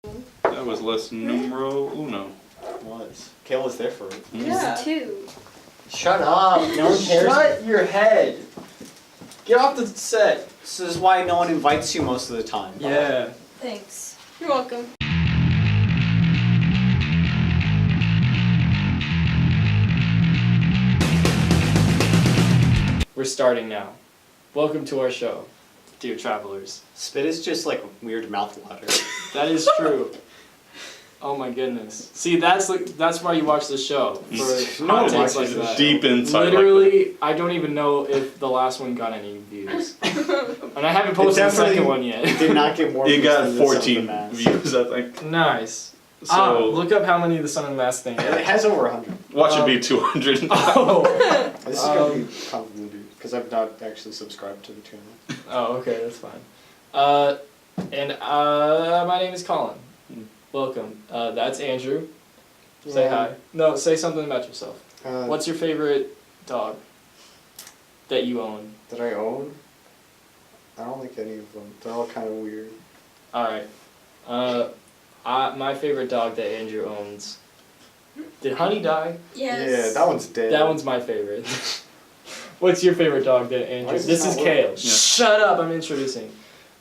That was less numero uno. It was. Kale was there for it. Yeah. Two. Shut up. No one cares. Shut your head. Get off the set. This is why no one invites you most of the time. Yeah. Thanks. You're welcome. We're starting now. Welcome to our show, dear travelers. Spit is just like weird mouth water. That is true. Oh my goodness. See, that's why you watch the show. For No one context like watches that. Deep inside. Literally, I don't even know if the last one got any views. And I haven't posted the second one It yet. did not get more It views got than the Son of the 14 Mask. views, I think. Nice. So look up how many the Son of the Mask thing It is. has over 100. watch it be 200. Oh. This is gonna be convoluted because I've not actually subscribed to the channel. Oh, okay, that's fine. My name is Colin. Welcome. That's Andrew. Say hi. No, say something about yourself. What's your favorite dog that you own? That I own? I don't like any of them. They're all kind of weird. Alright. My favorite dog that Andrew owns. Did Honey die? Yes. Yeah, that one's dead. That one's my favorite. What's your favorite dog that Andrew? Why is This this is not Kale. working? Yeah. Shut up! I'm introducing.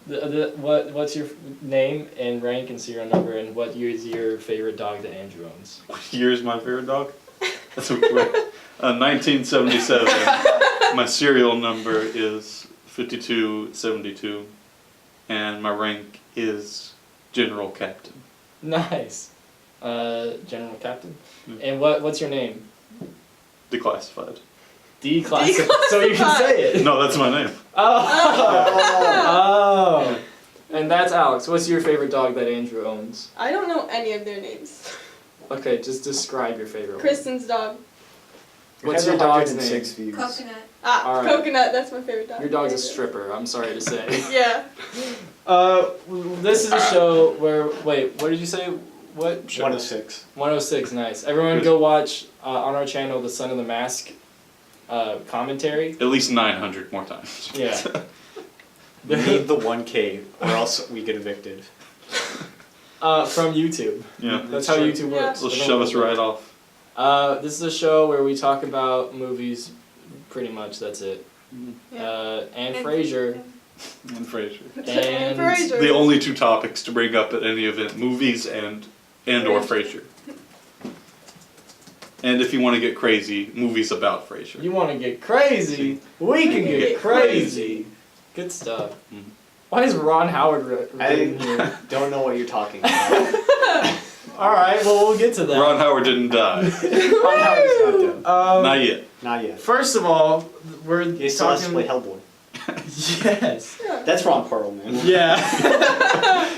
What's your name and rank and serial number, and what year is your favorite dog that Andrew owns? What year is my favorite dog? That's a quick. 1977. My serial number is 5272, and my rank is General Captain. Nice. General Captain. Mm. And what's your name? Declassified. Declassified. So you can say it. No, that's my name. Oh. And that's Alex. What's your favorite dog that Andrew owns? I don't know any of their names. Okay, just describe your favorite one. Kristen's dog. What's It your has dog's 106 name? views. Coconut. All right. Coconut, that's my favorite dog. Your dog's a stripper, I'm sorry to say. Yeah. This is a show where, wait, what did you say? What? 106. 106, nice. Everyone go watch on our channel the Son of the Mask commentary. At least 900 more times. Yeah. We need the 1K or else we get evicted. From YouTube. Yeah. That's how YouTube Yeah. works. They'll shove us right off. This is a show where we talk about movies, pretty much, that's it. Yeah. And Frasier. And Frasier. And Frasier. The only two topics to bring up at any event: movies and or Frasier. And if you want to get crazy, movies about Frasier. You want to get crazy? We can get crazy. Good stuff. Mhm. Why is Ron Howard written I here? don't know what you're talking about. Alright, well, we'll get to that. Ron Howard didn't die. Ron Howard's not dead. Not yet. Not yet. First of all, we're He still has to talking... play Hellboy. Yes. That's Ron Perlman. Yeah.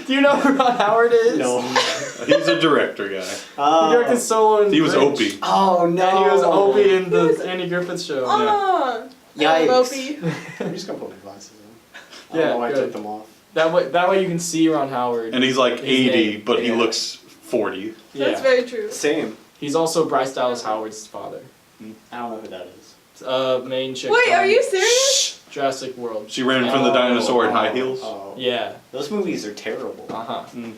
Do you know who Ron Howard is? No. He's a director guy. He directed Solo and He was Grinch. Opie. Oh no. And he was Opie in the Andy Griffith Show. Oh. Yikes. Opie. I'm just gonna put my glasses on. I Yeah, don't know why I good. took them off. That way you can see Ron Howard. And he's like His 80, name. but he Yeah. looks 40. That's Yeah. very true. Same. He's also Bryce Dallas Howard's father. I don't know who that is. Main chick. Wait, from are you serious? Jurassic World. She ran from the dinosaur in high heels. Oh. Yeah. Those movies are terrible. Uh-huh. Colin,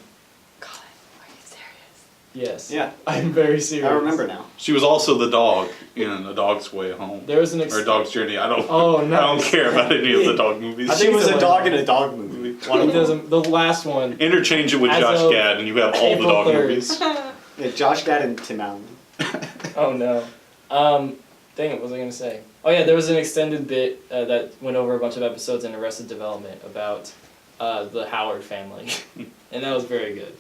are you serious? Yes. Yeah. I'm very serious. I remember now. She was also the dog in A Dog's Way Home. There was an Or A Dog's Journey. I don't. Oh, no. I don't care about any of the dog movies. I She think was it's a a dog one. in a dog movie. One of It them. doesn't. The last one. Interchange it with As Josh of Gad, and you have all the April dog 3rd. movies. Yeah, Josh Gad and Tim Allen. Oh no. Dang it. What was I gonna say? Oh yeah, there was an extended bit that went over a bunch of episodes in Arrested Development about the Howard family, and that was very good.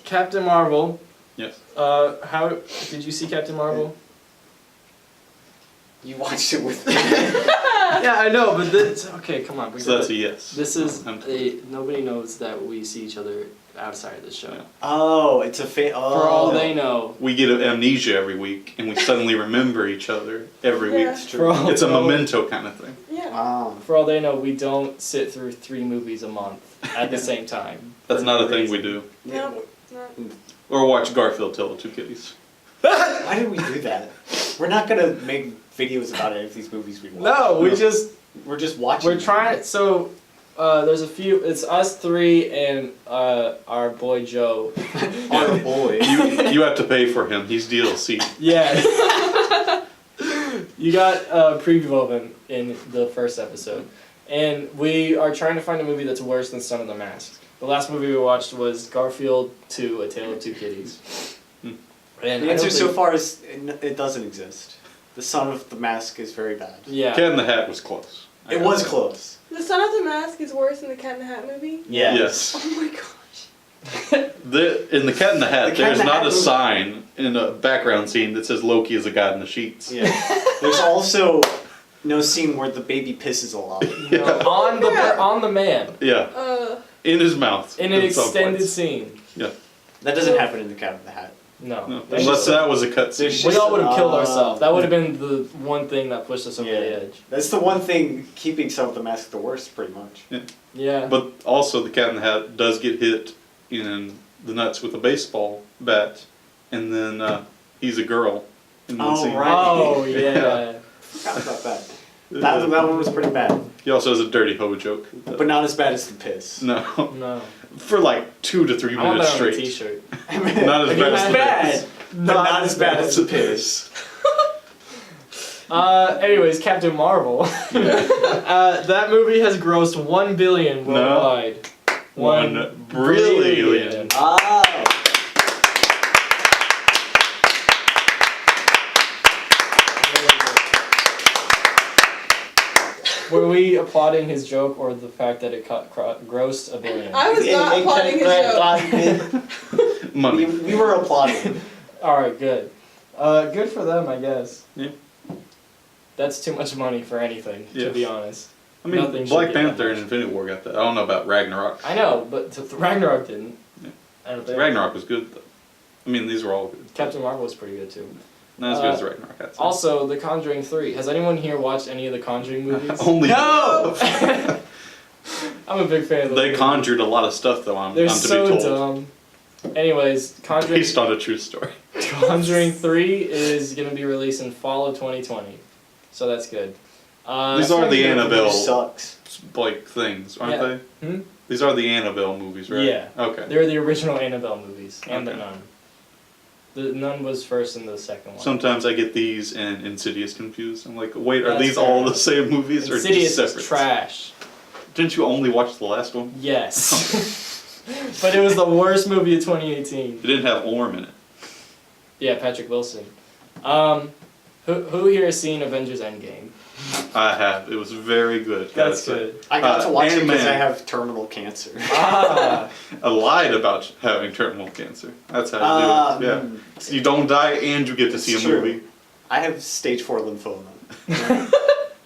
Captain Marvel. Yes. How did you see Captain Marvel? You watched it with me. Yeah, I know, but this, okay, come on. So that's a yes. This is I'm- nobody knows that we see each other outside of the show. Yeah. Oh, it's a For all they know. We get amnesia every week, and we suddenly remember each other every Yeah. week. For all, It's a for all- memento kind of thing. Yeah. Wow. For all they know, we don't sit through 3 movies a month at the same time. That's For not no a thing we reason. do. No. No. Or watch Garfield Tale of Two Kitties. Why did we do that? We're not gonna make videos about any of these movies we watch. No, we just We're just watching. we're them. trying. So there's a few. It's us three and our boy Joe. Our boy. You have to pay for him. He's DLC. Yeah. You got a preview of him in the first episode, and we are trying to find a movie that's worse than Son of the Mask. The last movie we watched was Garfield 2: A Tale of Two Kitties. Hmm. And The I answer don't so think- far is it doesn't exist. The Son of the Mask is very bad. Yeah. Cat in the Hat was close. I It gotta was say. close. The Son of the Mask is worse than the Cat in the Hat movie? Yes. Oh my gosh. In the Cat in the Hat, The Cat in there's the not Hat a movie- sign in a background scene that says Loki is a god in the sheets. Yeah. There's also no scene where the baby pisses a lot. No, on the man Yeah, in his mouth. in an at some extended points. scene. That doesn't happen in the Cat in the Hat. No. No, That's unless just- that was a cutscene. There's we just- all would have killed uh, ourselves. That would have been the one thing that pushed us over Yeah. the edge. That's the one thing keeping Son of the Mask the worst, pretty much. Yeah. But also, the Cat in the Hat does get hit in the nuts with a baseball bat, and then he's a girl in one Oh, scene. right. Oh yeah. Forgot about that. That one was pretty bad. He also has a dirty hoe joke. But not as bad as the piss. No, No. for like 2 to 3 I want minutes that on a straight. T-shirt. Not as bad as the bad, piss. but not as bad as the piss. Anyways, Captain Marvel. That movie has grossed $1 billion worldwide. $1 brillion. Ah. Were we applauding his joke or the fact that it grossed $1 billion? I was not applauding his joke. Money. We were applauding. Alright, good. Good for them, I guess. Yeah. That's too much money for anything, to Yes. be honest. I mean, Nothing should Black get that Panther much. and Infinity War got that. I don't know about Ragnarok. I know, but Ragnarok didn't. Yeah. I don't think. Ragnarok was good, though. I mean, these were all good. Captain Marvel was pretty good too. Not as good as Ragnarok, I'd say. Also, The Conjuring 3. Has anyone here watched any of the Conjuring movies? Only No! I'm a big fan of those They movies. conjured a lot of stuff, though, I'm They're to so be told. dumb. Anyways, Conjuring, Based on a true story. Conjuring 3 is going to be released in fall of 2020. So that's good. These are the That movie Annabelle, sucks. like, things, aren't Yeah. they? Hmm? These are the Annabelle movies, right? Yeah. Okay. They're the original Annabelle movies, and The Okay. Nun. The Nun was first and the second one. Sometimes I get these and Insidious confused. I'm like, wait, are That's these fair all enough. the same movies or Insidious just separate? is trash. Didn't you only watch the last one? Yes. But it was the worst movie of 2018. It didn't have Orm in it. Yeah, Patrick Wilson. Who here has seen Avengers Endgame? I have. It was very good. gotta That's say. good. I got to watch it because Ant-Man. I have terminal cancer. Ah, I lied about having terminal cancer. That's how you do it. Yeah. mm, So you don't die and you get to see a It's true. movie. I have stage 4 lymphoma.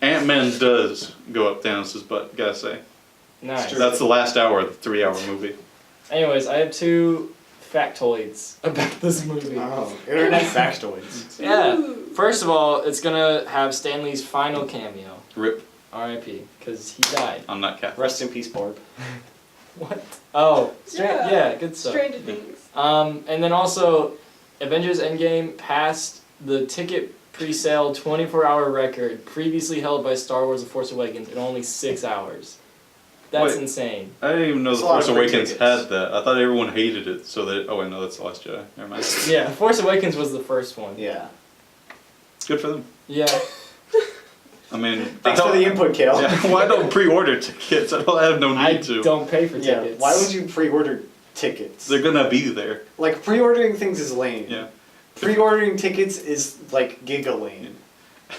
Ant-Man does go up Thanos' butt, gotta say. nice. true. That's the last hour of the 3-hour movie. Anyways, I have 2 factoids about this movie. Oh, internet factoids. Yeah. Ooh. First of all, it's gonna have Stanley's final cameo. Rip. R.I.P. Because he died. I'm not Catholic. Rest in peace, Barb. What? Oh, Yeah. yeah, good stuff. Stranger Things. And then also, Avengers Endgame passed the ticket pre-sale 24-hour record previously held by Star Wars: The Force Awakens in only 6 hours. That's Wait. insane. I didn't even know That's The a lot Force of free Awakens tickets. had that. I thought everyone hated it, so that. Oh wait, no, that's The Last Jedi. Never mind. Yeah, Force Awakens was the first one. Yeah. Good for them. Yeah. I mean, Thanks for the input, Kale. Yeah, well, I don't pre-order tickets. I have no need I to. don't pay for Yeah, tickets. why would you pre-order tickets? They're gonna be there. Like, pre-ordering things is lame. Yeah. Pre-ordering tickets is, like, giga lame.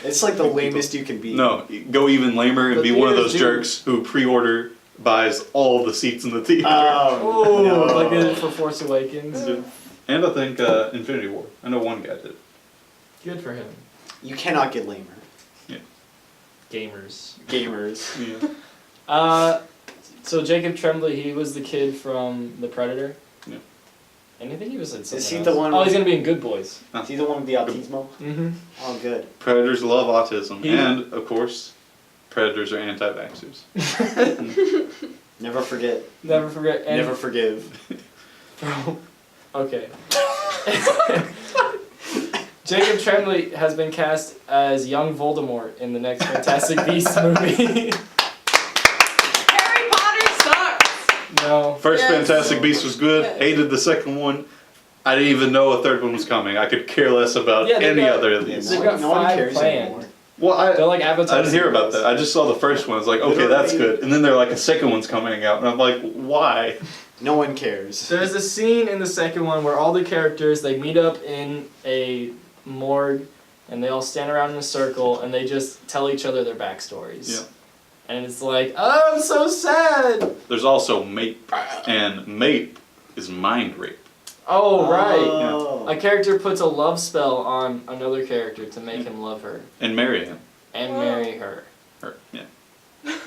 It's like the lamest you can be. No, go even lamer and But be one of theaters those do- jerks who pre-order buys all the seats in the theater. Oh, no. like I did for Force Awakens. Yeah. And I think Infinity War. I know one guy did. Good for him. You cannot get lamer. Gamers. Gamers. Yeah. So Jacob Tremblay, he was the kid from The Predator. Yeah. And I think he was in something Is he else. the one Oh, with- he's gonna be in Good Boys. Is he the one with the autismo? Mm-hmm. Oh, good. Predators love autism, He- and of course, predators are anti-vaxxers. Never forget. Never forget. And Never forgive. Okay. Jacob Tremblay has been cast as young Voldemort in the next Fantastic Beasts movie. Harry Potter! No. First Yes. Fantastic Beast was good. Yes. Hated the second one. I didn't even know a third one was coming. I could care less about Yeah, they any got- other of Yeah, these. They've got no one 5 cares planned. anymore. Well, They're like Avatar. I didn't hear about sequels. that. I just saw the first one. I was like, okay, that's Literally- good. And then they're like, a second one's coming out, and I'm like, why? No one cares. There's a scene in the second one where all the characters they meet up in a morgue and they all stand around in a circle and they just tell each other their backstories. Yeah. And it's like, oh, I'm so sad. There's also Mape, and Mape is mind rape. Oh, right. Oh. A character puts a love spell on another character to make him love her And marry him. and Whoa. marry her. Or, yeah.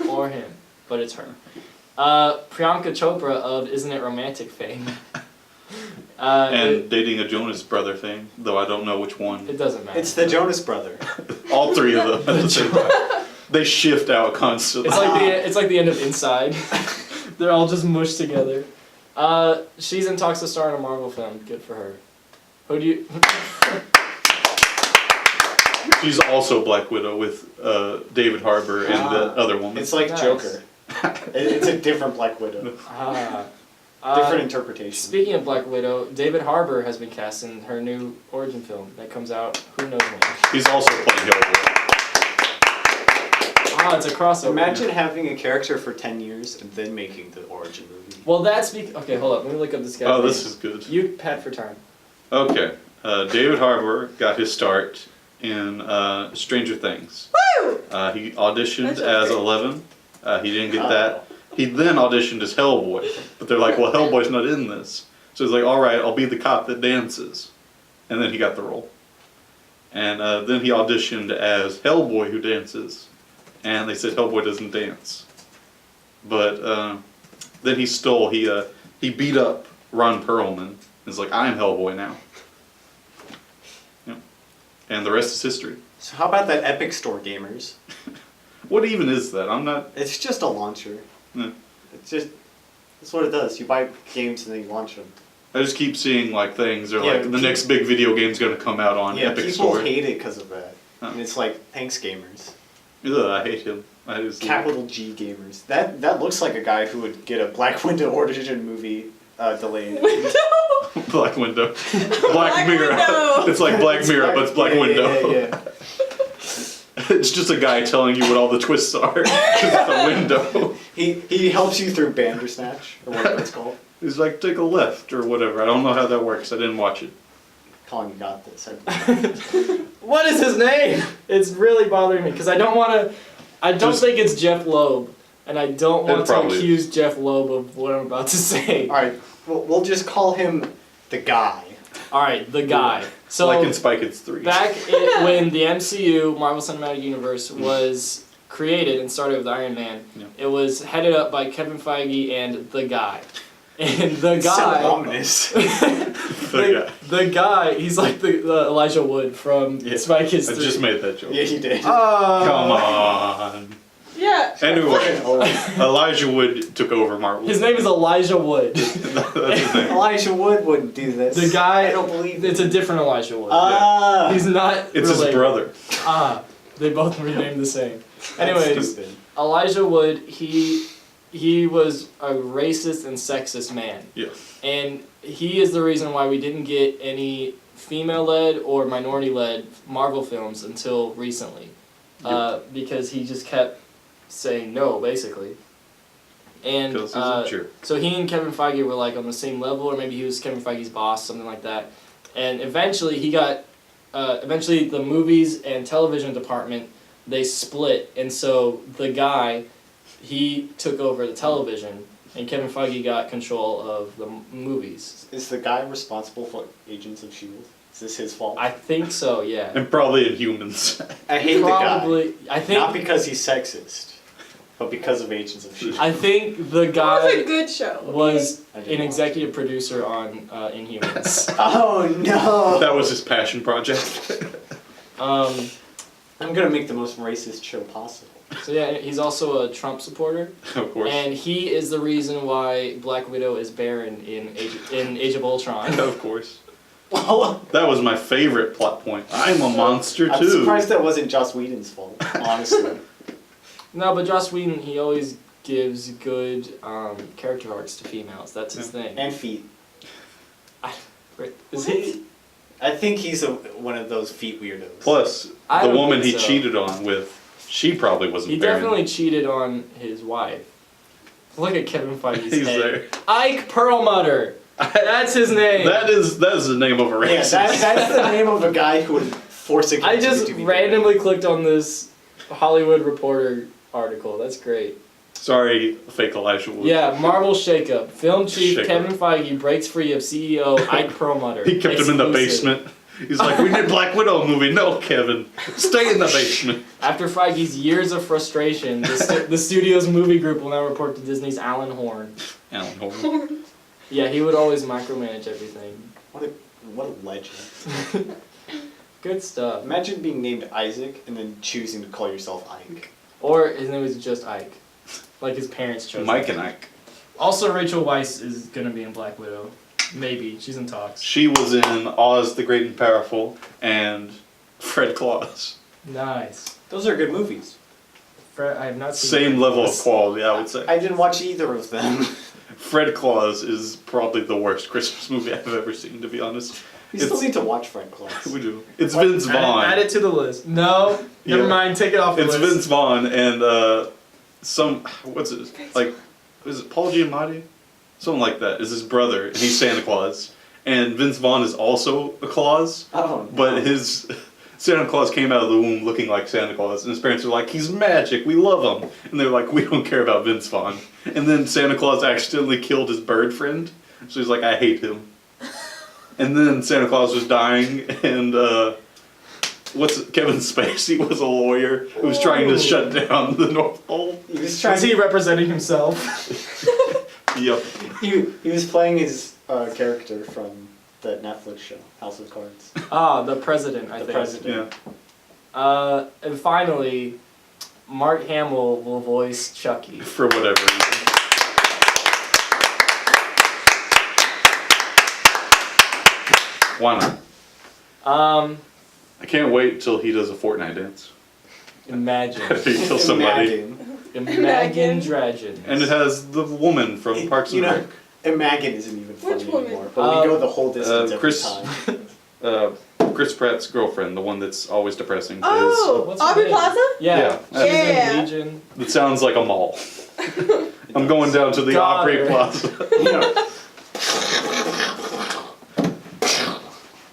Or him. But it's her. Priyanka Chopra of Isn't It Romantic fame. And dating a Jonas brother thing, though I don't know which one. It doesn't matter. It's the Jonas Brother. All three of them at the same time. They shift out constantly. It's like the end of Inside. They're all just mushed together. She's in talks to star in a Marvel film. Good for her. Who do you? She's also Black Widow with David Harbour and the other woman. It's like Nice. Joker. It's a different Black Widow. Different interpretation. Speaking of Black Widow, David Harbour has been cast in her new origin film that comes out who knows when. He's also playing Hellboy. It's a crossover. Imagine having a character for 10 years and then making the origin movie. Well, that's okay. Hold up. Let me look up this guy. Oh, this is good. You pat for time. Okay. David Harbour got his start in Stranger Things. Woo! He auditioned That's as okay. 11. He didn't get Oh. that. He then auditioned as Hellboy. But they're like, well, Hellboy's not in this. So he's like, all right, I'll be the cop that dances. And then he got the role. And then he auditioned as Hellboy who dances. And they said Hellboy doesn't dance. But then he stole, he beat up Ron Perlman. And was like, I'm Hellboy now. Yeah. And the rest is history. So how about that Epic Store Gamers? What even is that? I'm not... It's just a launcher. Yeah. It's just, that's what it does. You buy games and then you launch them. I just keep seeing like things or Yeah, like the next big video game's gonna come out on Yeah, Epic people Store. hate it because of that. Huh. And it's like, thanks gamers. Ugh, I hate him. I just Capital G gamers. That looks like a guy who would get a Black Widow origin movie delayed. Window. Black Window. Black Black Mirror. Window. It's like Black Mirror, but it's Black Yeah, Window. Yeah. It's just a guy telling you what all the twists are. 'Cause it's a window. He helps you through Bandersnatch, or whatever it's called. He's like, take a left or whatever. I don't know how that works. I didn't watch it. Colin, you got this. What is his name? It's really bothering me because I don't want to. I don't Just- think it's Jeff Loeb, and I don't It want to probably is. accuse Jeff Loeb of what I'm about to say. Alright, we'll just call him the guy. All right, the guy. So like in Spy Kids 3. back when the MCU, Marvel Cinematic Universe, was created and started with Iron Man, Yeah. it was headed up by Kevin Feige and the guy. And the It's so guy, ominous. the guy, he's like the Elijah Wood from Yeah, Spy Kids I 3. just made that joke. Yeah, he did. Come on. Yeah. Anyway, Oh, Elijah Wood took over Marvel. His name is Elijah Wood. That's his name. Elijah Wood wouldn't do this. The guy, I don't believe it's a different Elijah Wood. Ah! He's not It's related. his brother. They both renamed the same. That's Anyways, stupid. Elijah Wood, he was a racist and sexist man. Yeah. And he is the reason why we didn't get any female-led or minority-led Marvel films until recently. Because he just kept saying no, basically. And Because he's a jerk. so he and Kevin Feige were like on the same level, or maybe he was Kevin Feige's boss, something like that. And eventually he got, eventually the movies and television department, they split. And so the guy, he took over the television, and Kevin Feige got control of the movies. Is the guy responsible for Agents of S.H.I.E.L.D.? Is this his fault? I think so, yeah. And probably Inhumans. I hate Probably, I the guy. think, Not because he's sexist, but because of Agents of S.H.I.E.L.D. I think the That was a guy good show. was I didn't an watch executive producer on Inhumans. Oh no! That was his passion project. Um, I'm gonna make the most racist show possible. so yeah, he's also a Trump supporter, Of course. and he is the reason why Black Widow is barren in Age of Ultron. Of course. Well, That was my favorite plot point. I'm a monster I'm too. surprised that wasn't Joss Whedon's fault, honestly. No, but Joss Whedon, he always gives good character arcs to females. That's his thing. And feet. Is he? I think he's one of those feet weirdos. Plus, I the don't woman he think so. cheated on with, she probably wasn't He there. definitely cheated on his wife. Look at Kevin Feige's He's head. there. Ike Perlmutter. That's his name. That is the name of a Yeah, racist. that's the name of a guy who would force a kid I to just be randomly clicked on this Hollywood Reporter article. That's great. Sorry, fake Elijah Wood. Yeah, Marvel shakeup. Film chief Shakeup. Kevin Feige breaks free of CEO Ike Perlmutter. He kept him in the Exclusive. basement. He's like, we need Black Widow movie. No, Kevin, stay in the basement. After Feige's years of frustration, the studio's movie group will now report to Disney's Alan Horn. Alan Horn. Yeah, he would always micromanage everything. What a legend. Good stuff. Imagine being named Isaac and then choosing to call yourself Ike. Or his name was just Ike. Like his parents chose Mike it. and Ike. Also, Rachel Weisz is gonna be in Black Widow. Maybe. She's in talks. She was in Oz the Great and Powerful and Fred Claus. Nice. Those are good movies. I have not seen Same Fred level of Claus. quality, I would say. I didn't watch either of them. Fred Claus is probably the worst Christmas movie I've ever seen, to be honest. We still It's- need to watch Fred Claus. We do. It's Vince Vaughn. Add it to the list. No, never Yeah. mind. Take it off the It's list. Vince Vaughn and what's it like? Is it Paul Giamatti? Something like that. Is his brother, and he's Santa Claus. And Vince Vaughn is also a Claus, Oh, no. but his Santa Claus came out of the womb looking like Santa Claus, and his parents were like, "He's magic. We love him." And they're like, "We don't care about Vince Vaughn." And then Santa Claus accidentally killed his bird friend, so he's like, "I hate him." And then Santa Claus was dying, and Kevin Spacey was a lawyer who was trying to shut down the North Pole. He was trying. Was he representing himself? Yep. He was playing his character from the Netflix show House of Cards. Ah, the president, I The think. president. Yeah. And finally, Mark Hamill will voice Chucky. For whatever reason. Why not? I can't wait till he does a Fortnite dance. Imagine. After he kills somebody. Imagine Dragons. And it has the woman from Parks and Rec. Imagine isn't even funny Which woman? anymore, but we go the whole distance every Chris- time. Chris Pratt's girlfriend, the one that's always depressing. Oh, What's her Aubrey name? Plaza? Yeah. Yeah. She's Yeah. in Legion. It sounds like a mall. I'm going down to the Got Opry her. Plaza. Yeah.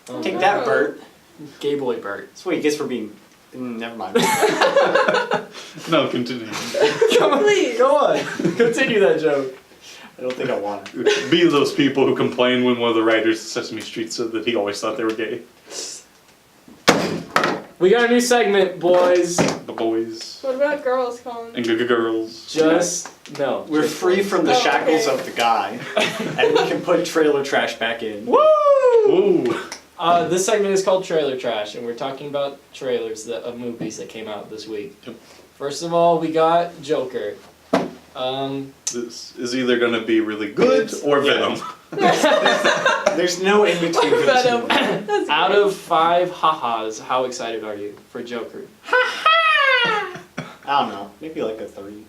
Oh, Take no. that, Bert. Gay boy Bert. That's what he gets for being. Never mind. No, continue. Please. Go on. Continue that joke. I don't think I want to. Be those people who complain when one of the writers of Sesame Street said that he always thought they were gay. We got a new segment, boys. The boys What about girls, Colin? and girls. Just no. We're just free boys. from the Oh, shackles okay. of the guy, and we can put trailer trash back in. Woo! Ooh. This segment is called Trailer Trash, and we're talking about trailers of movies that came out this week. Yep. First of all, we got Joker. This is either going to be really good or Yeah. Venom. There's no in between. Or for the Venom. two. That's Out great. of 5 ha-has, how excited are you for Joker? I don't know. Maybe like a 3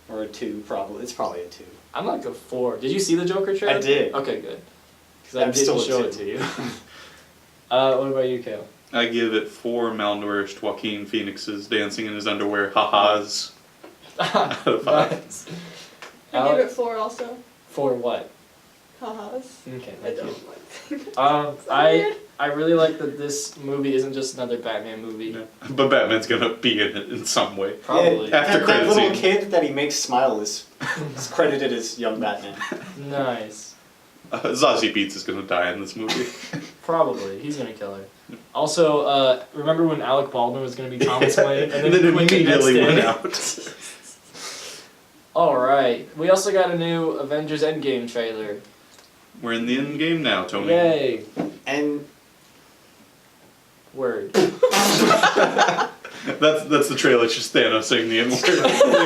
or a 2. Probably. It's probably a 2. I'm like a 4. Did you see the Joker trailer? I did. Okay, good. Because I I'm didn't still a show 2. it to you. What about you, Kale? I give it 4 malnourished Joaquin Phoenixes dancing in his underwear ha-has. Out of 5. Nice. I give it 4 also. For what? Ha-has. Okay, I thank you. don't like I really like that this movie isn't just another Batman movie. Yeah. But Batman's going to be in it in some way. Probably. Yeah, After that credit little scene. kid that he makes smile is credited as young Batman. Nice. Zazie Beetz is going to die in this movie. Probably. He's gonna kill her. Also, remember when Alec Baldwin was gonna be Thomas Wayne, and then, it he quit the next immediately went day? out. Alright. We also got a new Avengers Endgame trailer. We're in the end game now, Tony. Yay. And Word. That's the trailer. It's just Thanos saying the N-word.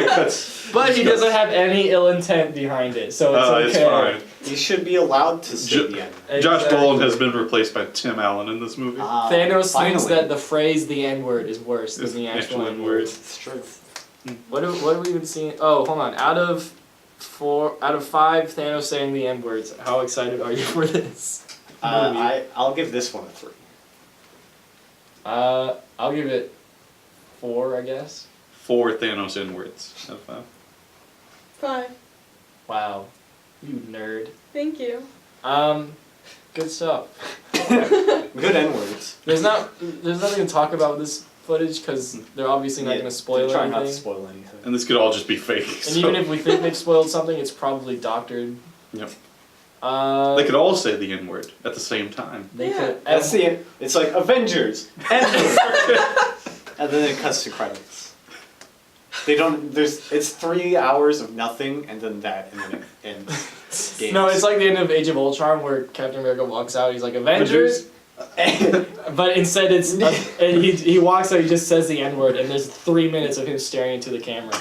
That's- But he doesn't have any ill intent behind it, so it's okay. It's fine. he should be allowed to say Ju- the end. Josh Exactly. Brolin has been replaced by Tim Allen in this movie. Thanos thinks finally. that the phrase the N-word is worse than the actual N-word. It's true. What have we been seeing? Oh, hold on. Out of 5, Thanos saying the N words. How excited are you for this movie? I'll give this one a 3. I'll give it 4, I guess. 4 Thanos inwards out of 5. 5. Wow, you nerd. Thank you. Good stuff. Good N-words. There's nothing to talk about with this footage because they're obviously not going to spoil Try not to anything. spoil anything. And this could all just be fake. And so- even if we think they've spoiled something, it's probably doctored. Yep. They They could all say the N word at the same time. They Yeah. could. That's it's like Avengers, N-word. And then it cuts to credits. They don't, it's 3 hours of nothing, and then that, and then it ends. Games. No, it's like the end of Age of Ultron where Captain America walks out. He's like Avengers, but instead it's and he walks out. He just says the N word, and there's 3 minutes of him staring into the camera.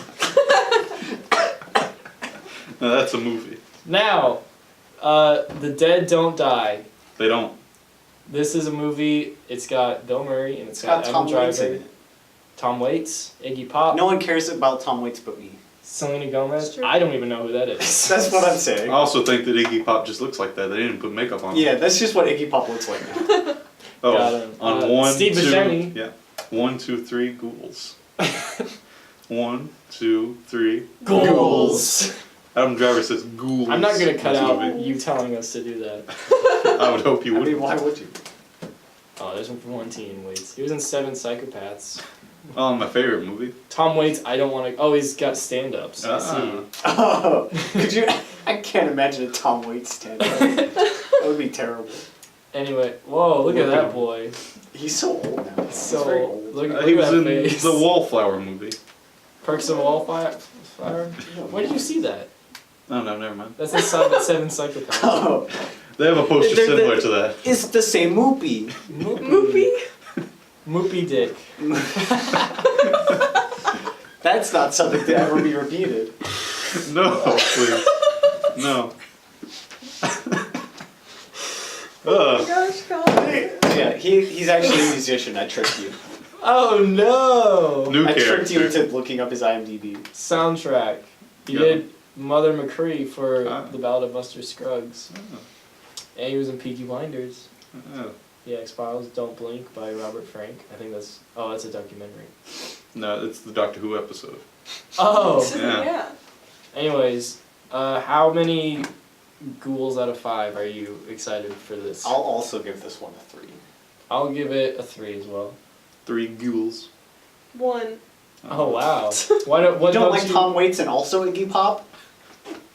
Now that's a movie. Now, The Dead Don't Die. They don't. This is a movie. It's got Bill Murray and It's got Adam Tom Waits Driver, in it. Tom Waits, Iggy Pop, No one cares about Tom Waits but me. Selena It's Gomez. true. I don't even know who that is. That's what I'm I saying. also think that Iggy Pop just looks like that. They didn't put makeup on him. Yeah, that's just what Iggy Pop looks like now. Oh, Got him. on 1, Steve 2, Buscemi. yeah. 1, 2, 3, ghouls. 1, 2, 3, Ghouls. Adam Driver says ghouls. I'm not gonna cut in this out movie. you telling us to do that. I would hope you I would. mean, why would you? Oh, there's one teen Waits. He was in 7 Psychopaths. Oh, my favorite movie. Tom Waits, I don't want to. Oh, he's got stand-ups. I see. Oh, could you? I can't imagine a Tom Waits stand-up. That would be terrible. Anyway, whoa, look at Look at that him. boy. He's so old now. He's So very old. look He at was that in face. the Wallflower movie. Perks of Wallfire. Where did you see that? Oh no, never mind. That's in 7 Psychopaths. Oh, They have a poster They're- similar to that. it's the same movie. Movie? Moopy Dick. That's not something to ever be repeated. No, please. No. Ugh. Gosh, Colin. Yeah, he's actually a musician. I tricked you. Oh no! New I tricked you character. into looking up his IMDb. Soundtrack. He Yeah. did Mother McCree for Ah. The Ballad of Buster Scruggs. Oh. And he was in Peaky Blinders. Oh. The X-Files, Don't Blink by Robert Frank. I think that's a documentary. No, it's the Doctor Who episode. Oh! Yeah. Yeah. Anyways, how many ghouls out of 5 are you excited for this? I'll also give this one a 3. I'll give it a 3 as well. 3 ghouls. 1. Oh wow. What You don't like you, Tom Waits and also Iggy Pop?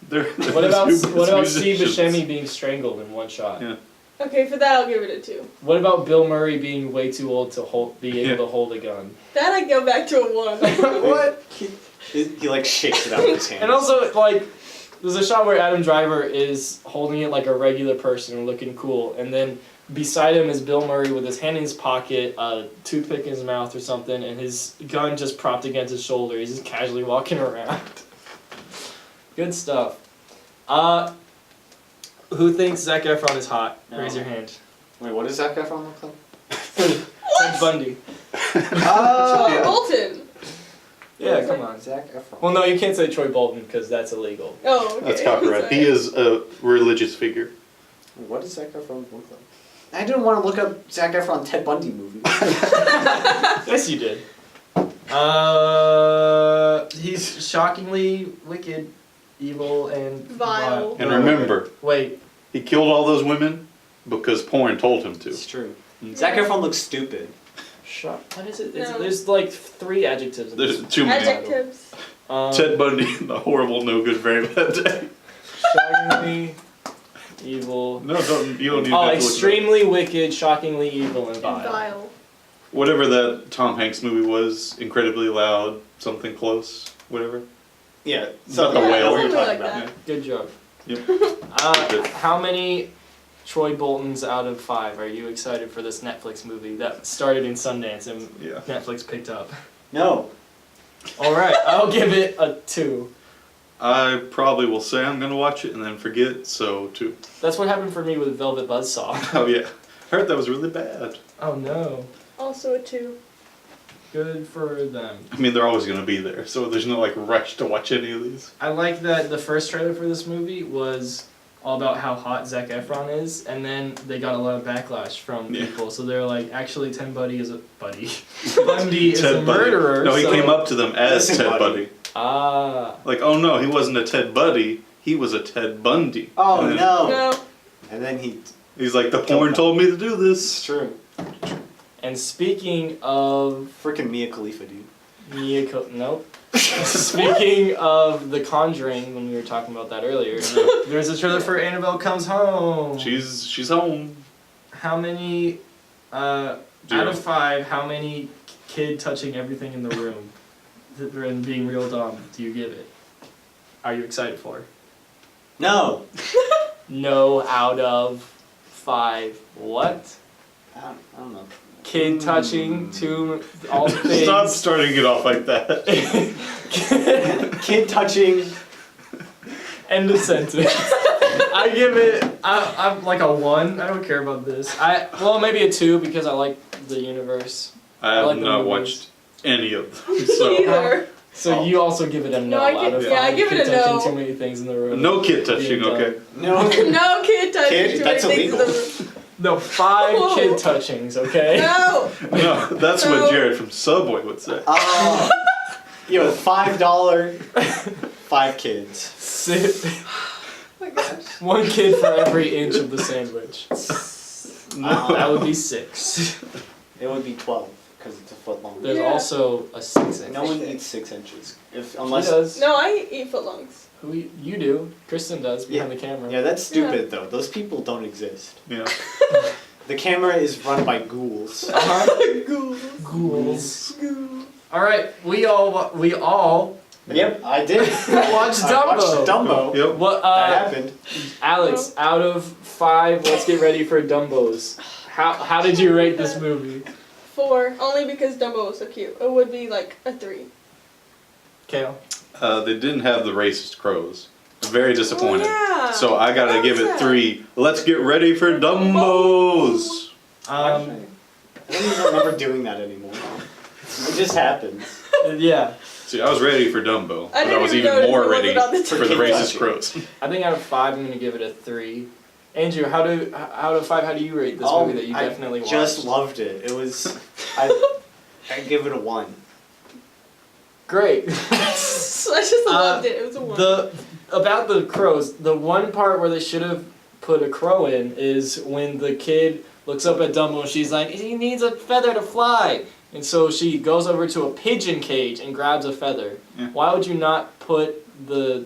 They're What about musicians. Steve Buscemi being strangled in one shot? Yeah. Okay, for that I'll give it a 2. What about Bill Murray being way too old to be able Yeah. to hold a gun? That I go back to a 1. What? He like shakes it out of his hand. And also, like, there's a shot where Adam Driver is holding it like a regular person and looking cool, and then beside him is Bill Murray with his hand in his pocket, a toothpick in his mouth or something, and his gun just propped against his shoulder. He's just casually walking around. Good stuff. Who thinks Zac Efron is hot? No. Raise your hand. Wait, what does Zac Efron look like? Ted Bundy. Troy Bolton. Yeah, come on. Zac Efron. Well, no, you can't say Troy Bolton because that's illegal. Oh, okay. That's copyright. He is a religious figure. What does Zac Efron look like? I didn't want to look up Zac Efron Ted Bundy movie. Yes, you did. He's shockingly wicked, evil, and Vile. And remember, Wait, he killed all those women because porn told him to. It's true. Mm. Zac Efron looks stupid. what is it? No. There's like 3 adjectives. In There's this. too many. Adjectives. Ted Bundy, the horrible, no good, very bad day. Shockingly evil. No, don't you don't need Oh, to look it up. extremely wicked, shockingly evil, and And vile. vile. Whatever that Tom Hanks movie was, incredibly loud, something close, whatever. Yeah. Not the yeah, I know whale. what you're Something talking like about. that. Good job. Yep. How many Troy Boltons out of 5 are you excited for this Netflix movie that started in Sundance and Yeah. Netflix picked up? No. All right, I'll give it a 2. I probably will say I'm gonna watch it and then forget, so 2. That's what happened for me with Velvet Buzzsaw. Oh yeah. Heard that was really bad. Oh no. Also a 2. Good for them. I mean, they're always gonna be there, so there's no like rush to watch any of these. I like that the first trailer for this movie was all about how hot Zac Efron is, and then they got a lot of backlash from Yeah. people. So they're like, actually, Bundy is a Bundy is Ted a Bundy. murderer. No, he so- came up to them as Listen, Ted buddy. Bundy. Ah. Like, oh no, he wasn't a Ted Bundy. He was a Ted Bundy. Oh And then no. No. And then he. He's like, the porn told me to do It's this. true. And speaking of Freaking Mia Khalifa, dude. Nope. Speaking of The Conjuring, when we were talking about that earlier, there's a trailer for Annabelle Comes Home. She's home. How many, out 0. of 5, how many kid touching everything in the room and being real dumb do you give it? Are you excited for it? No. No out of 5. What? I don't know. Kid touching to all things. Stop starting it off like that. Kid touching. End of sentence. I give it. I'm like a 1. I don't care about this. Well, maybe a 2 because I like the universe. I have like the not movies. watched any of them, Me so either. So you also give it a no, No, I out give- of yeah, I 5. give it Kid a touching no. too many things in the room. no kid touching. Being dumb. Okay. No. No kid touching Kid, too that's many things in illegal. the room. No, 5 Whoa. kid touchings. Okay. No. No, that's No. what Jared from Subway would say. Oh. Yo, $5. 5 kids. Sit. Oh my gosh. 1 kid for every inch of the sandwich. That would be 6. It would be 12 because it's a foot long. There's Yeah. also a 6 inch. No one eats 6 inches. Who Unless. does? No, I eat footlongs. Who you do? Kristen does behind the camera. Yeah, that's stupid though. Those people don't exist. Yeah. The camera is run by ghouls. Uh-huh. Ghouls. Ghouls. Ghouls. All right, we all Yep, I did. watched I watched Dumbo. Dumbo. Yep. What? That happened. Alex, out of 5, let's get ready for Dumbos. How did you rate this movie? 4. Only because Dumbo was so cute. It would be like a 3. Kale. They didn't have the racist crows. Very disappointed. Oh, yeah. So I gotta That give was it sad. 3. Let's get ready for Dumbos. I don't even remember doing that anymore. It just happens. Yeah. See, I was ready for Dumbo, but I didn't was even even notice more it ready wasn't on the for the kid racist touching. crows. I think out of 5, I'm gonna give it a 3. Andrew, out of 5, how do you rate this Oh, movie that you definitely I watched? just loved it. It was. I give it a 1. Great. So I just loved it. It was a 1. About the crows, the one part where they should have put a crow in is when the kid looks up at Dumbo and she's like, he needs a feather to fly. And so she goes over to a pigeon cage and grabs a feather. Yeah. Why would you not put the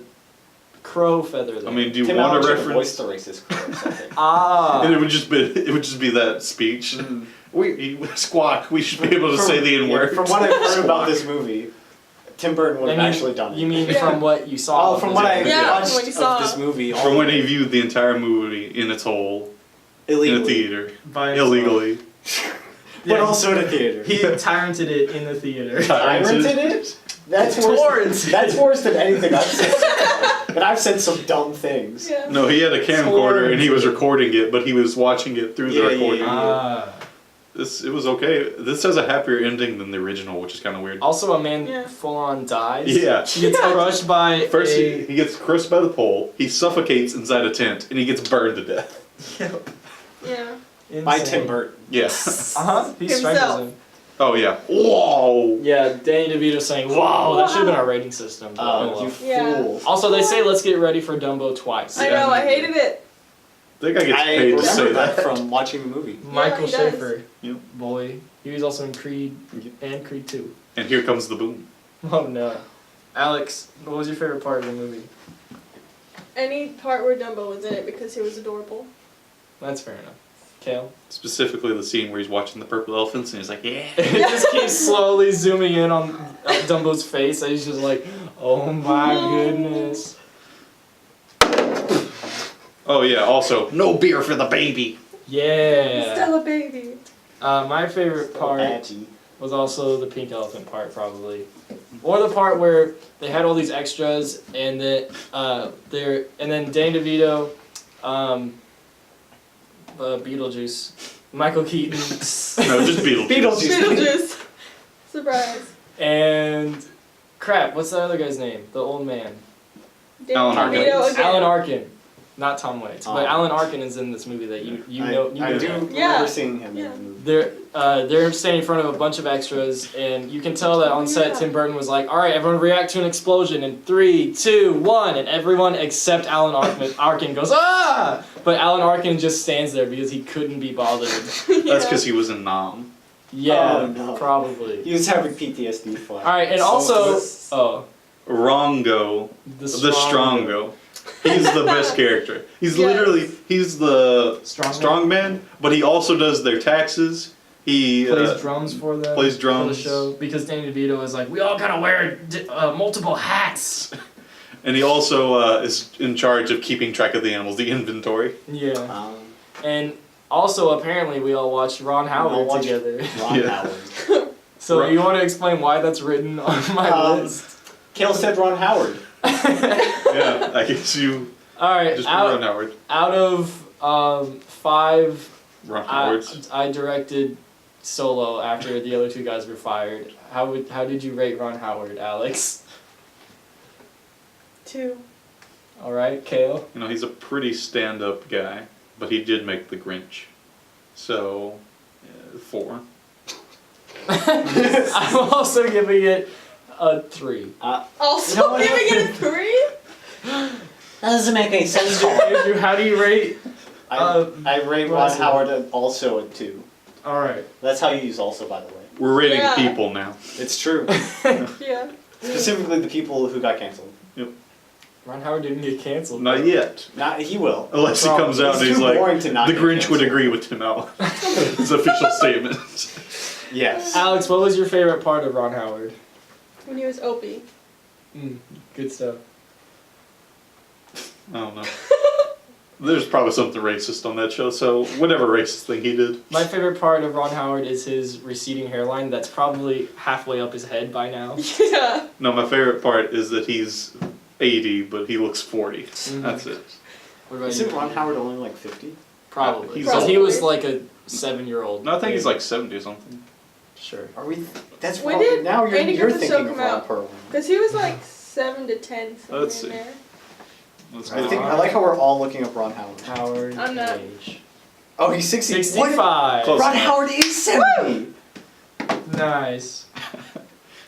crow feather there? I mean, do you Tim want Allen a should have reference? voiced the racist crow or something. And it ah. would just be that speech. Mm. We squawk. We should be able to say the N word. From what I've heard about this movie, Tim Burton would have actually done it. You mean Yeah. from what you saw? Oh, from what I Yeah, from watched what you saw. of this movie, From when he viewed the entire movie in its whole in a illegally, theater By himself. illegally. but Yeah, also in a theater. he tyranted it in the theater. Tyrant it? That's worse. Torrent. That's worse than anything I've said. So far. And I've said some dumb things. Yeah. No, he had a camcorder and he was recording it, but he was watching it through the Yeah, recording. yeah. Ah. It was okay. This has a happier ending than the original, which is kind of weird. Also, a man Yeah. full on dies. Yeah. He gets Yeah. crushed by First, a... he gets crushed by the pole. He suffocates inside a tent, and he gets burned to death. Yeah. By Tim Burton. Yes. Uh-huh. He strangles Himself. him. Oh yeah. Whoa. Yeah, Danny DeVito saying, wow, that should have been our rating system. but oh Oh, well. you Yeah. fool. Also, they say let's get ready for Dumbo twice. I know. I hated it. I think I get I paid to say remember that. that from watching the movie. Michael he does. Schaefer. Yep. Boy. He was also in Creed Yep. and Creed 2. And here comes the boom. Oh no. Alex, what was your favorite part of the movie? Any part where Dumbo was in it because he was adorable. That's fair enough. Kale? Specifically the scene where he's watching the purple elephants, and he's like, yeah. It just keeps slowly zooming in on Dumbo's face, and he's just like, oh my goodness. Oh yeah. Also, no beer for the baby. Yeah. Still a baby. My favorite part Patty. was also the pink elephant part, probably, or the part where they had all these extras, and then and then Danny DeVito, Beetlejuice, Michael Keaton. No, just Beetlejuice. Beetlejuice. Beetlejuice. Surprise. And crap, what's the other guy's name? The old man. Alan Danny Arkin. DeVito again. Alan Arkin. Not Tom Waits, but Oh. Alan Arkin is in this movie that you know. You I know do that. remember Yeah. seeing him Yeah. in the movie. They're standing in front of a bunch of extras, and you can tell that on set Yeah. Tim Burton was like, "All right, everyone react to an explosion in 3, 2, 1," and everyone except Alan Arkin goes ah, but Alan Arkin just stands there because he couldn't be bothered. That's because he was in Nam. Yeah, Oh, no. probably. He was having PTSD for. All right, and So also this- Rongo, the the Strongo. He's the best character. He's literally he's the strongman, but he also does their taxes. He plays drums for them. plays for drums. the show because Danny DeVito is like, we all gotta wear multiple hats. and he also is in charge of keeping track of the animals, the inventory. Yeah, Um, and also apparently we all watched Ron Howard watched together. Ron Yeah. Howard. So Ron- you want to explain why that's written on my list? Kale said Ron Howard. Yeah, I guess you All right, just put Ron out Howard. of 5, Ron Howard's. I directed solo after the other 2 guys were fired. How did you rate Ron Howard, Alex? 2. All right, Kale. You know, he's a pretty stand-up guy, but he did make The Grinch. So, 4. I'm also giving it a 3. Also No, no. giving it a 3? That doesn't make any sense. Andrew, how do you rate? I rate what Ron is it? Howard also a 2. All right. That's how you use also, by the way. We're rating Yeah. people now. It's true. Yeah. Specifically the people who got canceled. Ron Howard didn't get canceled. Not yet. Not he will. Unless he comes out It's and he's too like, boring to not the get Grinch would canceled. agree with Tim Allen. His official statement. Yes. Alex, what was your favorite part of Ron Howard? When he was Opie. Good stuff. I don't know. There's probably something racist on that show, so whatever racist thing he did. My favorite part of Ron Howard is his receding hairline that's probably halfway up his head by now. Yeah. No, my favorite part is that he's 80, but he looks 40. That's it. What about Isn't you? Ron Howard only like 50? Probably. He's Because he old. was like a 7-year-old. No, I think he's like 70 or something. Sure. Are we? That's When wrong. did Now you're Andy Griffith thinking Show of come Ron out? Perlman. Because he was like 7 to 10 somewhere Let's see. in there. Let's I go. think I like how we're all looking up Ron Howard. Howard I'm not- age. Oh, he's 60. 65. Close. Ron Howard is 70. Nice.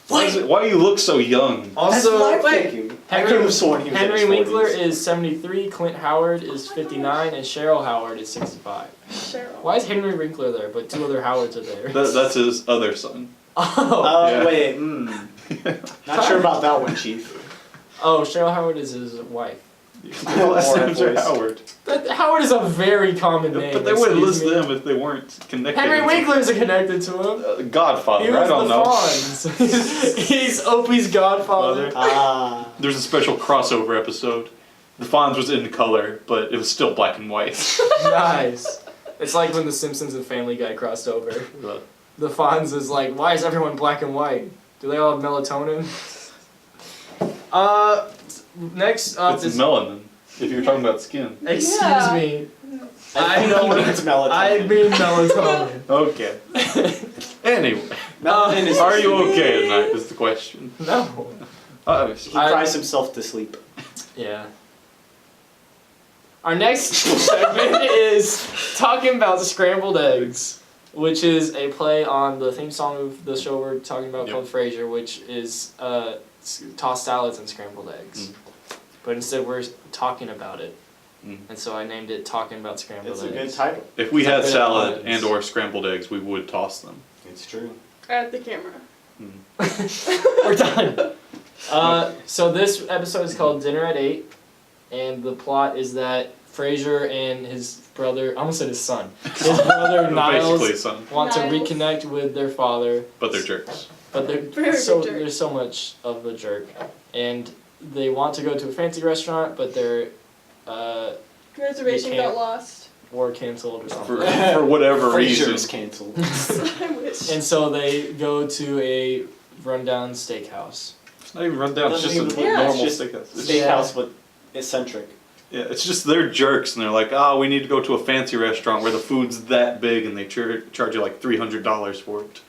Why do you look so young? That's Also, what I'm wait. thinking. I could have sworn he was Henry in his Winkler 40s. is 73, Clint Howard is 59, and Cheryl Howard is 65. Cheryl. Why is Henry Winkler there, but 2 other Howards are there? That's his other son. Oh, Yeah. Wait, Not sure about that one, Chief. oh, Cheryl Howard is his wife. The last Or names are boys. Howard. Howard is a very common name. But they wouldn't excuse list me. them if they weren't connected. Henry Winkler's connected to him. He Godfather, was I don't the know. Fonz. He's Opie's godfather. Ah. There's a special crossover episode. The Fonz was in color, but it was still black and white. Nice. It's like when The Simpsons and Family Guy crossed over. The Fonz is like, why is everyone black and white? Do they all have melatonin? Next up It's is... melanin, if you're talking about skin. Excuse Yeah. me. I know when it's melatonin. I mean melatonin. Okay. Anyway, Melanin is are you okay at night is the question. No. He cries himself to sleep. Yeah. Our next segment is talking about scrambled eggs, which is a play on the theme song of the show we're talking about Yep. called Frasier, which is tossed salads and scrambled eggs. But instead we're talking about it. And so I named it Talking About Scrambled It's Eggs. a good title. If we had Separate salad puns. and or scrambled eggs, we would toss them. It's true. At the camera. We're done. So this episode is called Dinner at 8, and the plot is that Frasier and his brother, I almost said his son, his brother Niles Basically, son. want to Niles. reconnect with their father, But they're jerks. but Very so big jerk. there's so much of a jerk, and they want to go to a fancy restaurant, but their Reservation You got can't. lost. war canceled or something. For whatever reason. Frasier's canceled. I wish. And so they go to a rundown steakhouse. It's not even run down, it's just a Doesn't even look- normal Yeah, it's steakhouse. It's- Steakhouse, but eccentric. Yeah, it's just they're jerks and they're like, oh, we need to go to a fancy restaurant where the food's that big and they charge you like $300 for it.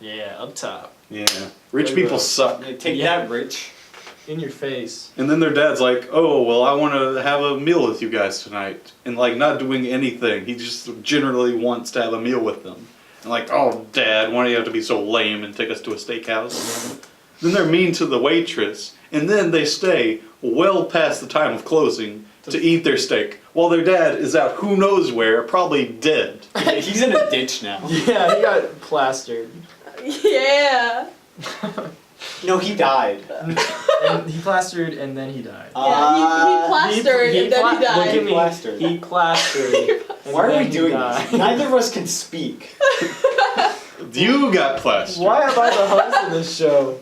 Yeah, up top. Yeah. Rich Very people well. suck. Yeah, take Yeah. that, Rich. In your face. And then their dad's like, oh, well, I want to have a meal with you guys tonight. And like, not doing anything. He just generally wants to have a meal with them. And like, oh, Dad, why do you have to be so lame and take us to a steakhouse? Then they're mean to the waitress. And then they stay well past the time of closing to eat their steak. While their dad is out who knows where, probably dead. He's in a ditch now. Yeah, he got plastered. Yeah. No, he died. And he plastered and then he died. Yeah, he plastered and then he Look at died. me. Plastered. He plastered. and Why are then we he doing died. this? Neither of us can speak. You got plastered. Why am I the host of this show?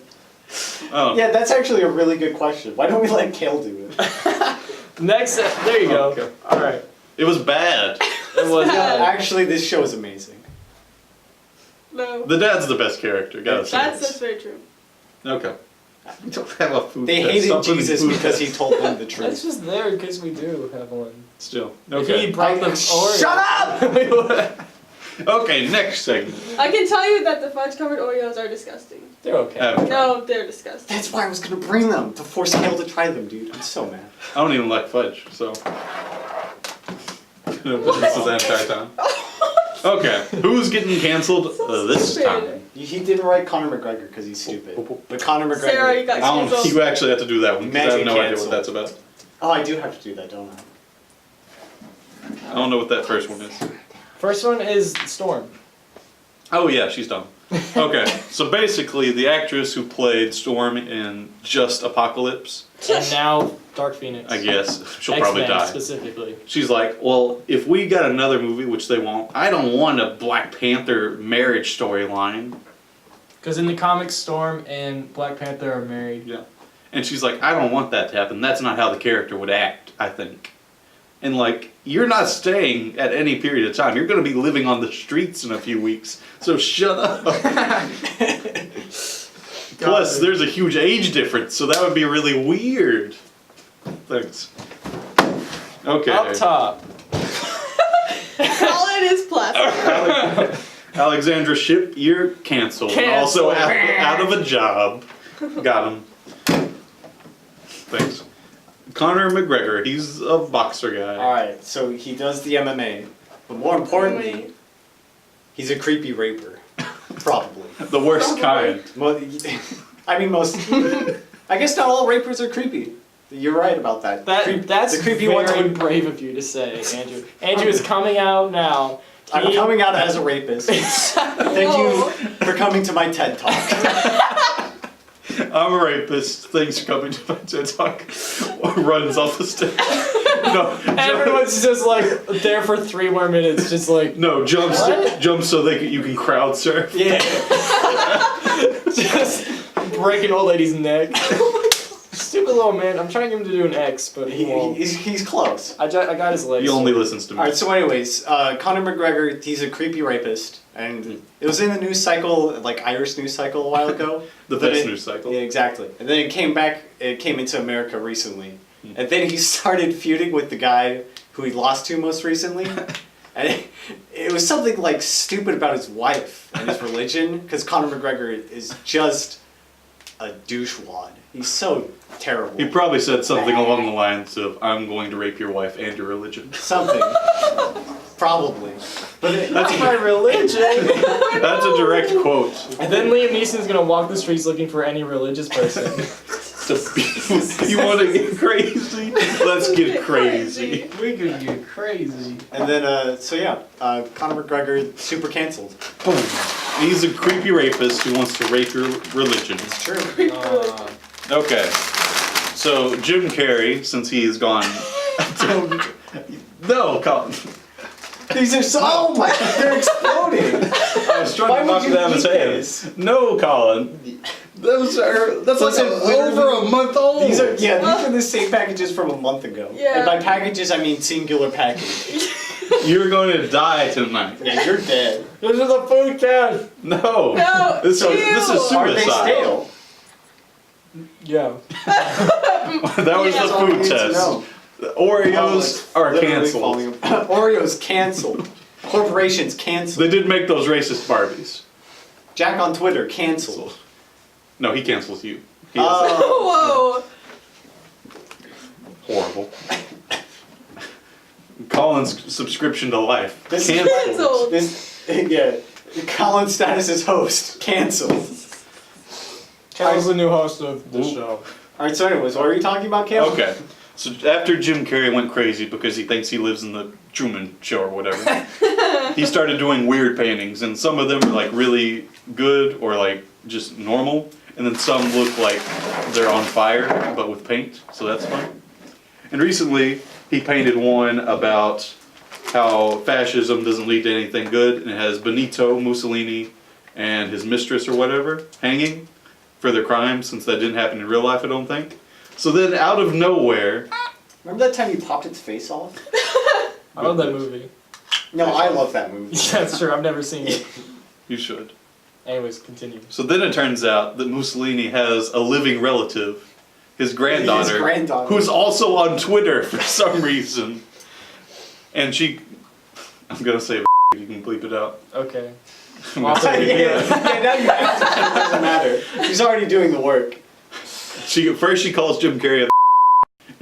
Oh. Yeah, that's actually a really good question. Why don't we let Kale do it? Next, there you go. Okay. All right. It was bad. It was bad. Actually, this show is amazing. No. The dad's the best character, gotta say. That's very true. Okay. We don't have a food They test. hated Stop putting Jesus food because he tests. told them the That's truth. just there in case we do have one. Still. If he Okay. brought the Oreo. Shut up! Okay, next segment. I can tell you that the fudge covered Oreos are disgusting. They're okay. No, they're disgusting. That's why I was gonna bring them to force Kale to try them, dude. I'm so mad. I don't even like fudge, so. This is the entire time. Okay, who's getting canceled this stupid. time? He didn't write Conor McGregor because he's stupid. But Conor McGregor. Sarah, you got I don't. canceled. You actually have to do that one. 'Cause I have Mega no idea canceled. what that's about. Oh, I do have to do that, don't I? I don't know what that first one is. First one is Storm. Oh yeah, she's done. Okay, so basically, the actress who played Storm in Just Apocalypse, And now Dark Phoenix. I guess she'll X-Men probably die. specifically. She's like, well, if we got another movie, which they won't, I don't want a Black Panther marriage storyline. Because in the comics, Storm and Black Panther are married. Yeah. And she's like, I don't want that to happen. That's not how the character would act, I think. And like, you're not staying at any period of time. You're going to be living on the streets in a few weeks. So shut up. Plus, there's a huge age difference, so that would be really weird. Thanks. Okay. Up top. Colin is plastic. Alexandra Shipp, you're canceled. Canceled. Also out of a job. Got him. Thanks. Conor McGregor, he's a boxer guy. Alright, so he does the MMA. But more importantly, he's a creepy raper. Probably. The worst kind. I mean, most. I guess not all rapers are creepy. You're right about that. That's the creepy very ones would. brave of you to say, Andrew. Andrew is coming out now. I'm coming out as a rapist. Thank you for coming to my TED Talk. I'm a rapist. Thanks for coming to my TED Talk. Runs off the stage. No, Everyone's just like there for 3 more minutes, just like no jumps. What? Jumps so you can crowd surf. Yeah. just breaking old lady's neck. Stupid little man. I'm trying to get him to do an X, but he won't. He's close. I got his legs. He only listens to me. Alright, so anyways, Conor McGregor, he's a creepy rapist. And it was in the news cycle, like Irish news cycle a while ago. The But best it- news cycle. Yeah, exactly. And then it came into America recently. And then he started feuding with the guy who he lost to most recently. And it was something like stupid about his wife and his religion, because Conor McGregor is just a douchewad. He's so terrible. He probably said something along the lines of, I'm going to rape your wife and your religion. Something. Probably. But That's my religion. That's a direct quote. And then Liam Neeson's gonna walk the streets looking for any religious person. You want to get crazy? Let's get crazy. We could get crazy. And then, Conor McGregor, super canceled. Boom. He's a creepy rapist who wants to rape your religion. It's true. Okay. So, Jim Carrey, since he is gone. No, Colin. These are so. Oh my! They're exploding. I was trying Why to would knock you it out of eat his hand. this? No, Colin. That's Those like are literally- over a month old. These are the same packages from a month ago. Yeah. And by packages I mean singular package. You're going to die tonight. Yeah, you're dead. This is a food can. No. No, This is ew. Are they suicide. stale? Yeah. That was Yeah. the That's all we food need to test. know. The Oreos it's are literally canceled. falling apart. Oreos canceled. Corporations canceled. They did make those racist Barbies. Jack on Twitter, canceled. No, he cancels you. He is Oh. Whoa. horrible. Colin's subscription to life. This Canceled. Yeah. Colin's status as host, canceled. Cal's the new host of the Ooh. show. Alright, so anyways, what are you talking about, Cam? Okay. So after Jim Carrey went crazy because he thinks he lives in the Truman Show or whatever, he started doing weird paintings, and some of them are like really good or like just normal, and then some look like they're on fire but with paint, so that's fun. And recently he painted one about how fascism doesn't lead to anything good, and it has Benito Mussolini and his mistress or whatever hanging for their crimes, since that didn't happen in real life, I don't think. So then out of nowhere, Remember that time you popped its face off? I love that movie. No, I love that movie. Yeah, that's true. I've never seen it. you should. Anyways, continue. So then it turns out that Mussolini has a living relative, his granddaughter, His granddaughter. who's also on Twitter for some reason. And she, I'm gonna say you can bleep it out. Okay. I'm gonna say yeah, now you have to. It doesn't matter. He's already doing the work. First she calls Jim Carrey a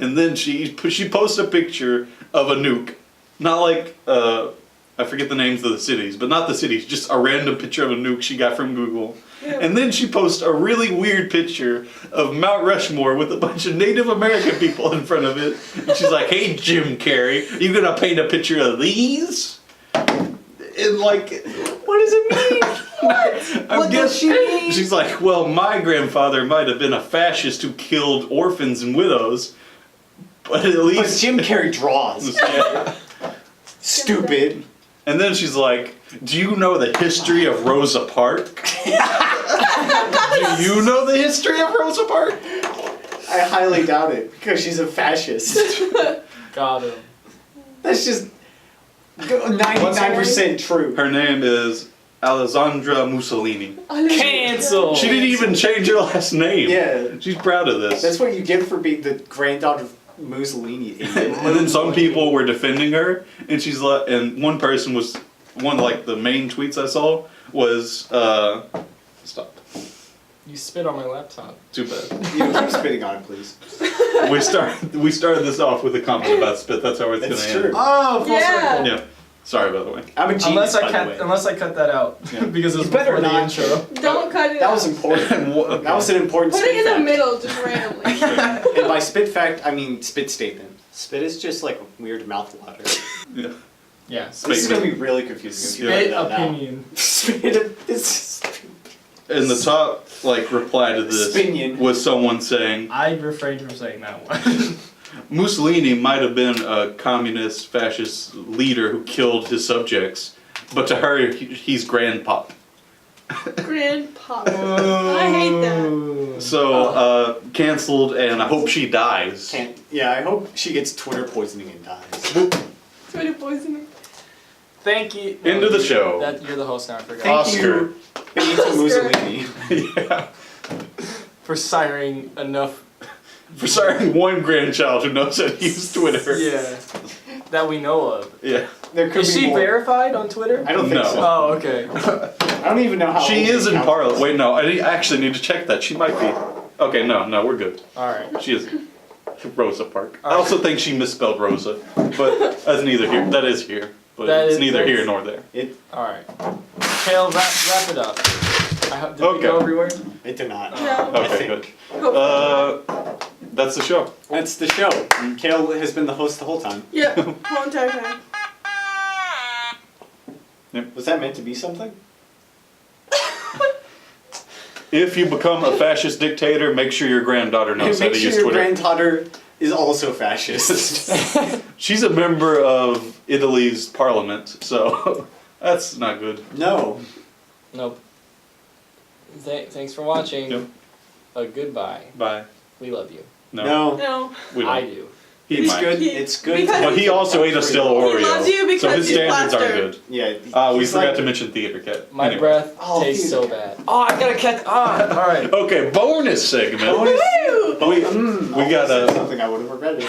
and then she posts a picture of a nuke. Not like, I forget the names of the cities, but not the cities, just a random picture of a nuke she got from Google. Yeah. And then she posts a really weird picture of Mount Rushmore with a bunch of Native American people in front of it. And she's like, hey Jim Carrey, you gonna paint a picture of these? And like, what does it mean? What does she mean? She's like, well, my grandfather might have been a fascist who killed orphans and widows, but at But least... Jim Carrey draws. Yeah. Stupid. And then she's like, do you know the history of Rosa Parks? Do you know the history of Rosa Parks? I highly doubt it because she's a fascist. Got him. That's just 99% true. Her name is Alessandra Mussolini. Cancel. She didn't even change her last name. Yeah. She's proud of this. That's what you get for being the granddaughter of Mussolini. Idiot. And then some people were defending her, and she's like, and one person was, one of like the main tweets I saw was, stop. You spit on my laptop. Too bad. You know, keep spitting on it, please. We started this off with a comment about spit. That's how it's That's gonna true. end. Oh, full Yeah. circle. Yeah. Sorry, by the way. I'm a genius, by the way. Unless I cut that out Yeah. because it was You better before the not. intro. Don't cut it That out. was important. Okay. That was an important Put spit it in the fact. middle, just randomly. And by spit fact, I mean spit statement. Spit is just like weird mouth water. Yeah. Yeah. This is gonna be really confusing if you write Spit that down. opinion. Spit. This And the top like reply to this Spinion. was someone saying I refrained from saying that one. Mussolini might have been a communist fascist leader who killed his subjects, but to her he's grandpa. Grandpa. I hate that. So canceled, and I hope she dies. can't. Yeah, I hope she gets Twitter poisoning and dies. Twitter poisoning. Thank you. End of the show. That you're the host now. I forgot. Thank Oscar. you, Benito Oscar. Mussolini. Yeah. For siring enough. For siring one grandchild who knows how to use Twitter. Yeah. That we know of. Yeah. There could Is be she more. verified on Twitter? I don't think No. so. Oh, okay. I don't even know how. She old is the in account Parliament. is. Wait, no, I actually need to check that. She might be. Okay, no, we're good. Alright. She is Rosa Park. I also think she misspelled Rosa, but that's neither here. That is here, but That it's is- neither that's- here nor there. It Alright. Kale, wrap it up. Did we Okay. go everywhere? it did not. No. I Okay, think. good. That's the show. That's the show. Kale has been the host the whole time. Yep, whole entire time. Was that meant to be something? If you become a fascist dictator, make sure your granddaughter knows how Make to sure use your Twitter. granddaughter is also fascist. She's a member of Italy's parliament, so that's not good. No. Nope. Thanks for watching. Yep. Goodbye. Bye. We love you. No, No. we I don't. do. He It's might. good. He- It's good. because- But he also ate a stale Oreo. He loves you because so his he's standards aren't plastered. good. Yeah. We he's forgot like- to mention Theater Cat. My Anyway. breath Oh, tastes dude. so bad. Oh, I gotta catch. Alright. Okay, bonus segment. Bonus. Woo! We got Almost said a. something I would have regretted.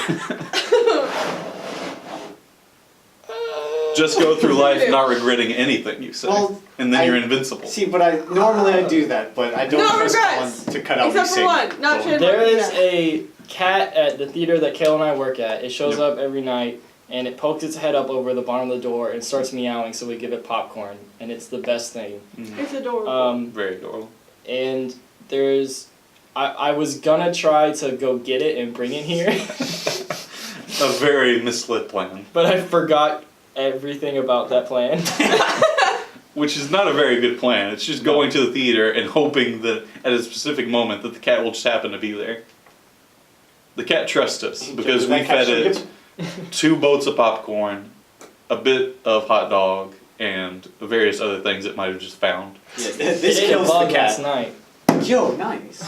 Just go through life not regretting anything you say, Well, and then I- you're invincible. See, but normally I do that, but I don't No trust regrets. Colin to cut out Except me for one, not saying Chandler. There is Yeah. a cat at the theater that Kale and I work at. It shows Yep. up every night and it pokes its head up over the bottom of the door and starts meowing, so we give it popcorn, and it's the best thing. It's adorable. Very adorable. And there's, I was gonna try to go get it and bring it here, A very misled plan, but I forgot everything about that plan. which is not a very good plan. It's just going to the theater and hoping that at a specific moment that the cat will just happen to be there. The cat trusts us because we That cat fed should it 2 boats of popcorn, a bit of hot dog, and various other things it might have just found. Yeah, It this ate a kills the bug last cat. night. Yo, nice.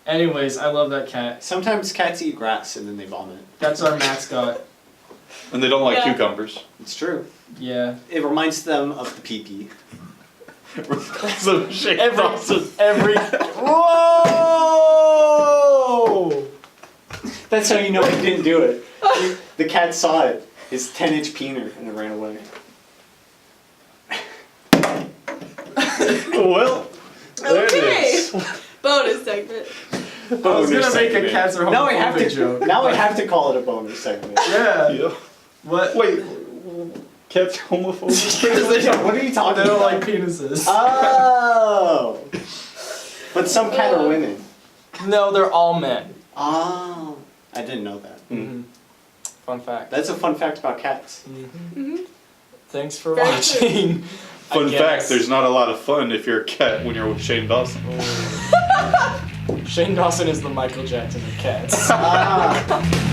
Anyways, I love that cat. Sometimes cats eat grass and then they vomit. That's our mascot. And they don't like Yeah. cucumbers. It's true. Yeah. It reminds them of the pee-pee. So Shane Every Dawson. every Whoa! That's how you know he didn't do it. The cat saw it. His 10-inch peener and it ran away. Well, there it Okay. is. Bonus segment. I was gonna make a cats are Now I have homophobic to joke. Now I have to call it a bonus segment. Yeah. Yeah. What? Wait, cats homophobic? Yeah, what are you talking They don't about? like penises. Oh. But some cat are women. No, they're all men. Oh. I didn't know that. Mm-hmm. Fun fact. That's a fun fact about cats. Thanks for Very watching. Fun I fact, guess. there's not a lot of fun if you're a cat when you're with Shane Dawson. Shane Dawson is the Michael Jackson of cats. Ah.